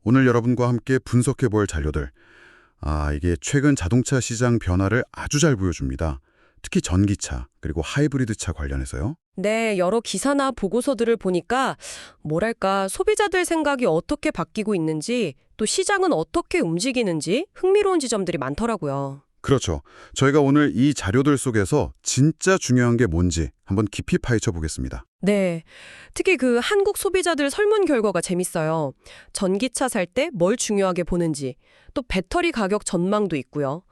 오늘 여러분과 함께 분석해 볼 자료들. 이게 최근 자동차 시장 변화를 아주 잘 보여줍니다. 특히 전기차, 그리고 하이브리드 차 관련해서요. 네, 여러 기사나 보고서들을 보니까 뭐랄까 소비자들 생각이 어떻게 바뀌고 있는지 또 시장은 어떻게 움직이는지 흥미로운 지점들이 많더라고요. 그렇죠. 저희가 오늘 이 자료들 속에서 진짜 중요한 게 뭔지 한번 깊이 파헤쳐 보겠습니다. 네, 특히 그 한국 소비자들 설문 결과가 재밌어요. 전기차 살 때 뭘 중요하게 보는지, 또 배터리 가격 전망도 있고요.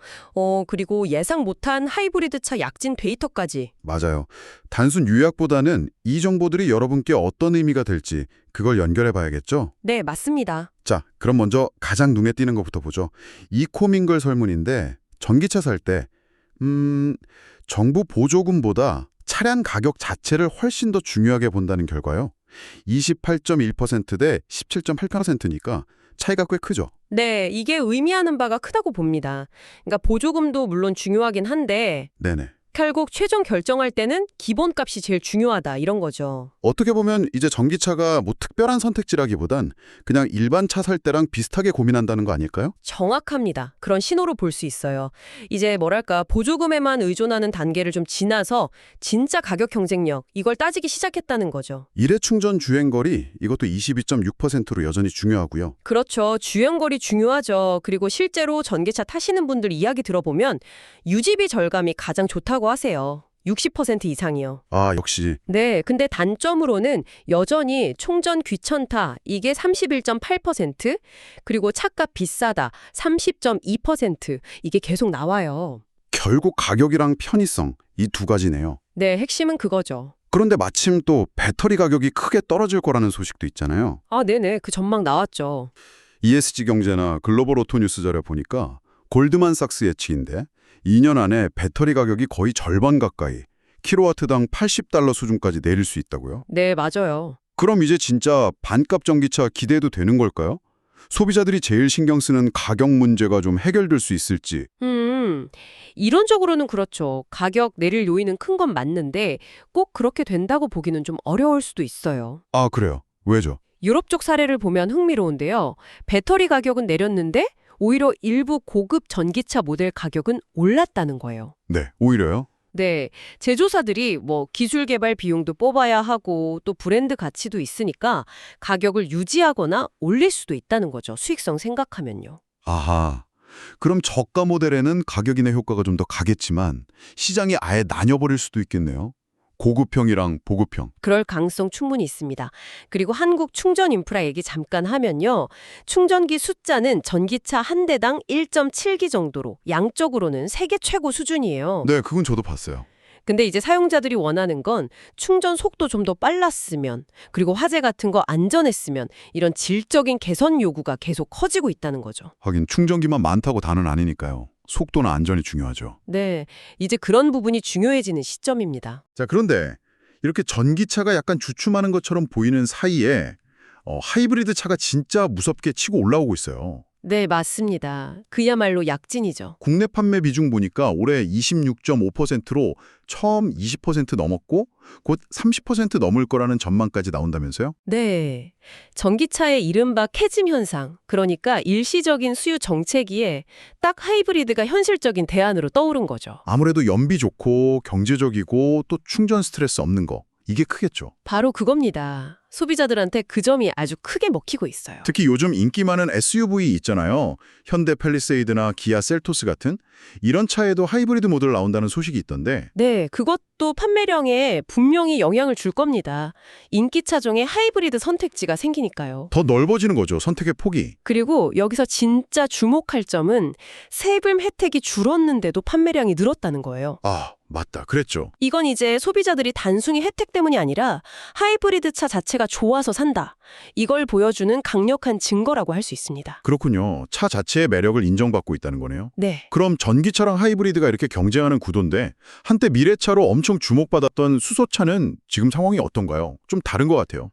그리고 예상 못한 하이브리드 차 약진 데이터까지. 맞아요. 단순 요약보다는 이 정보들이 여러분께 어떤 의미가 될지 그걸 연결해 봐야겠죠? 네, 맞습니다. 자, 그럼 먼저 가장 눈에 띄는 것부터 보죠. 이코밍글 설문인데 전기차 살 때 정부 보조금보다 차량 가격 자체를 훨씬 더 중요하게 본다는 결과요. 28.1% 대 17.8%니까 차이가 꽤 크죠. 네, 이게 의미하는 바가 크다고 봅니다. 그러니까 보조금도 물론 중요하긴 한데 네네. 결국 최종 결정할 때는 기본값이 제일 중요하다 이런 거죠. 어떻게 보면 이제 전기차가 뭐 특별한 선택지라기보단 그냥 일반 차 살 때랑 비슷하게 고민한다는 거 아닐까요? 정확합니다. 그런 신호로 볼 수 있어요. 이제 뭐랄까 보조금에만 의존하는 단계를 좀 지나서 진짜 가격 경쟁력 이걸 따지기 시작했다는 거죠. 일회 충전 주행거리 이것도 22.6%로 여전히 중요하고요. 그렇죠. 주행거리 중요하죠. 그리고 실제로 전기차 타시는 분들 이야기 들어보면 유지비 절감이 가장 좋다고 하세요. 60% 이상이요. 역시. 네, 근데 단점으로는 여전히 충전 귀찮다. 이게 31.8%, 그리고 차값 비싸다. 30.2%. 이게 계속 나와요. 결국 가격이랑 편의성 이 두 가지네요. 네, 핵심은 그거죠. 그런데 마침 또 배터리 가격이 크게 떨어질 거라는 소식도 있잖아요. 네네. 그 전망 나왔죠. ESG 경제나 글로벌 오토뉴스 자료 보니까 골드만삭스 예측인데 2년 안에 배터리 가격이 거의 절반 가까이 킬로와트당 $80 수준까지 내릴 수 있다고요? 네, 맞아요. 그럼 이제 진짜 반값 전기차 기대해도 되는 걸까요? 소비자들이 제일 신경 쓰는 가격 문제가 좀 해결될 수 있을지. 이론적으로는 그렇죠. 가격 내릴 요인은 큰 건 맞는데 꼭 그렇게 된다고 보기는 좀 어려울 수도 있어요. 그래요. 왜죠? 유럽 쪽 사례를 보면 흥미로운데요. 배터리 가격은 내렸는데 오히려 일부 고급 전기차 모델 가격은 올랐다는 거예요. 네, 오히려요? 네, 제조사들이 뭐 기술 개발 비용도 뽑아야 하고 또 브랜드 가치도 있으니까 가격을 유지하거나 올릴 수도 있다는 거죠. 수익성 생각하면요. 아하. 그럼 저가 모델에는 가격 인하 효과가 좀 더 가겠지만 시장이 아예 나뉘어버릴 수도 있겠네요. 고급형이랑 보급형. 그럴 가능성 충분히 있습니다. 그리고 한국 충전 인프라 얘기 잠깐 하면요. 충전기 숫자는 전기차 한 대당 1.7기 정도로 양적으로는 세계 최고 수준이에요. 네, 그건 저도 봤어요. 근데 이제 사용자들이 원하는 건 충전 속도 좀 더 빨랐으면, 그리고 화재 같은 거 안전했으면 이런 질적인 개선 요구가 계속 커지고 있다는 거죠. 하긴 충전기만 많다고 다는 아니니까요. 속도나 안전이 중요하죠. 네, 이제 그런 부분이 중요해지는 시점입니다. 자, 그런데 이렇게 전기차가 약간 주춤하는 것처럼 보이는 사이에 하이브리드 차가 진짜 무섭게 치고 올라오고 있어요. 네, 맞습니다. 그야말로 약진이죠. 국내 판매 비중 보니까 올해 26.5%로 처음 20% 넘었고 곧 30% 넘을 거라는 전망까지 나온다면서요? 네. 전기차의 이른바 캐즘 현상, 그러니까 일시적인 수요 정체기에 딱 하이브리드가 현실적인 대안으로 떠오른 거죠. 아무래도 연비 좋고 경제적이고 또 충전 스트레스 없는 거. 이게 크겠죠. 바로 그겁니다. 소비자들한테 그 점이 아주 크게 먹히고 있어요. 특히 요즘 인기 많은 SUV 있잖아요. 현대 팰리세이드나 기아 셀토스 같은 이런 차에도 하이브리드 모델 나온다는 소식이 있던데 네, 그것도 판매량에 분명히 영향을 줄 겁니다. 인기차 중에 하이브리드 선택지가 생기니까요. 더 넓어지는 거죠. 선택의 폭이. 그리고 여기서 진짜 주목할 점은 세금 혜택이 줄었는데도 판매량이 늘었다는 거예요. 맞다. 그랬죠. 이건 이제 소비자들이 단순히 혜택 때문이 아니라 하이브리드 차 자체가 좋아서 산다. 이걸 보여주는 강력한 증거라고 할 수 있습니다. 그렇군요. 차 자체의 매력을 인정받고 있다는 거네요. 네. 그럼 전기차랑 하이브리드가 이렇게 경쟁하는 구도인데 한때 미래차로 엄청 주목받았던 수소차는 지금 상황이 어떤가요? 좀 다른 것 같아요.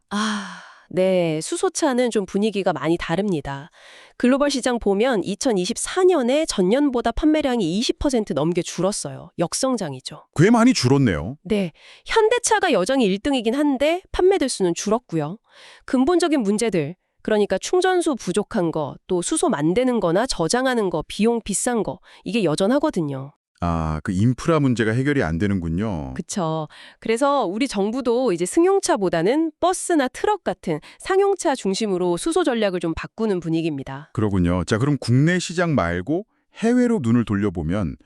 네. 수소차는 좀 분위기가 많이 다릅니다. 글로벌 시장 보면 2024년에 전년보다 판매량이 20% 넘게 줄었어요. 역성장이죠. 꽤 많이 줄었네요. 네. 현대차가 여전히 1등이긴 한데 판매 대수는 줄었고요. 근본적인 문제들, 그러니까 충전소 부족한 거, 또 수소 만드는 거나 저장하는 거, 비용 비싼 거, 이게 여전하거든요. 아, 그 인프라 문제가 해결이 안 되는군요. 그쵸. 그래서 우리 정부도 이제 승용차보다는 버스나 트럭 같은 상용차 중심으로 수소 전략을 좀 바꾸는 분위기입니다. 그러군요. 자, 그럼 국내 시장 말고 해외로 눈을 돌려보면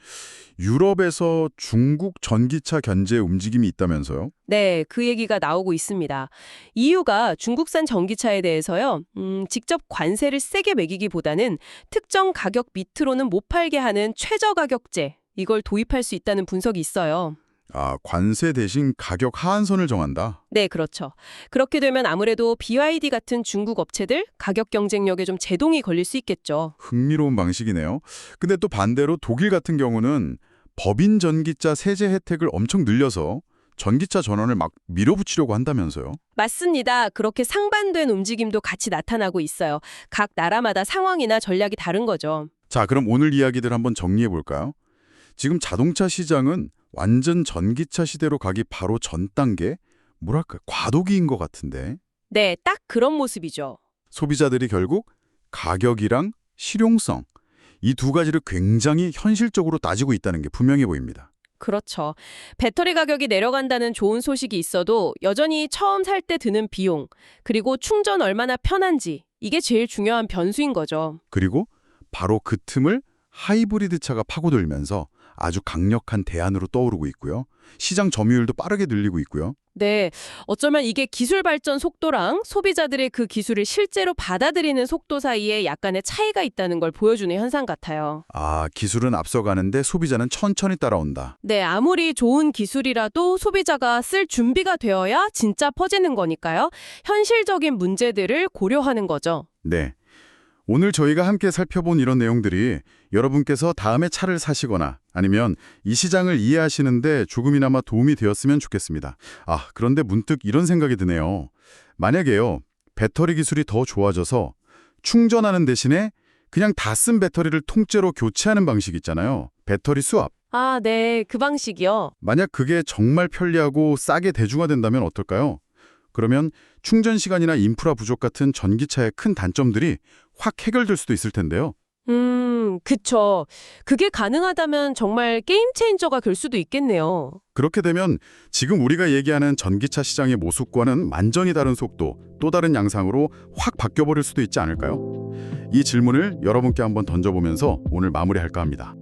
유럽에서 중국 전기차 견제 움직임이 있다면서요? 네, 그 얘기가 나오고 있습니다. EU가 중국산 전기차에 대해서요, 직접 관세를 세게 매기기보다는 특정 가격 밑으로는 못 팔게 하는 최저가격제, 이걸 도입할 수 있다는 분석이 있어요. 아, 관세 대신 가격 하한선을 정한다. 네, 그렇죠. 그렇게 되면 아무래도 BYD 같은 중국 업체들 가격 경쟁력에 좀 제동이 걸릴 수 있겠죠. 흥미로운 방식이네요. 근데 또 반대로 독일 같은 경우는 법인 전기차 세제 혜택을 엄청 늘려서 전기차 전원을 막 밀어붙이려고 한다면서요? 맞습니다. 그렇게 상반된 움직임도 같이 나타나고 있어요. 각 나라마다 상황이나 전략이 다른 거죠. 자, 그럼 오늘 이야기들 한번 정리해 볼까요? 지금 자동차 시장은 완전 전기차 시대로 가기 바로 전 단계? 뭐랄까, 과도기인 것 같은데. 네, 딱 그런 모습이죠. 소비자들이 결국 가격이랑 실용성, 이 두 가지를 굉장히 현실적으로 따지고 있다는 게 분명해 보입니다. 그렇죠. 배터리 가격이 내려간다는 좋은 소식이 있어도 여전히 처음 살 때 드는 비용, 그리고 충전 얼마나 편한지, 이게 제일 중요한 변수인 거죠. 그리고 바로 그 틈을 하이브리드 차가 파고들면서 아주 강력한 대안으로 떠오르고 있고요. 시장 점유율도 빠르게 늘리고 있고요. 네, 어쩌면 이게 기술 발전 속도랑 소비자들의 그 기술을 실제로 받아들이는 속도 사이에 약간의 차이가 있다는 걸 보여주는 현상 같아요. 아, 기술은 앞서가는데 소비자는 천천히 따라온다. 네, 아무리 좋은 기술이라도 소비자가 쓸 준비가 되어야 진짜 퍼지는 거니까요. 현실적인 문제들을 고려하는 거죠. 네. 오늘 저희가 함께 살펴본 이런 내용들이 여러분께서 다음에 차를 사시거나 아니면 이 시장을 이해하시는데 조금이나마 도움이 되었으면 좋겠습니다. 아, 그런데 문득 이런 생각이 드네요. 만약에요, 배터리 기술이 더 좋아져서 충전하는 대신에 그냥 다 쓴 배터리를 통째로 교체하는 방식 있잖아요. 배터리 스왑. 아, 네, 그 방식이요. 만약 그게 정말 편리하고 싸게 대중화된다면 어떨까요? 그러면 충전 시간이나 인프라 부족 같은 전기차의 큰 단점들이 확 해결될 수도 있을 텐데요. 그쵸. 그게 가능하다면 정말 게임 체인저가 될 수도 있겠네요. 그렇게 되면 지금 우리가 얘기하는 전기차 시장의 모습과는 완전히 다른 속도, 또 다른 양상으로 확 바뀌어버릴 수도 있지 않을까요? 이 질문을 여러분께 한번 던져보면서 오늘 마무리할까 합니다.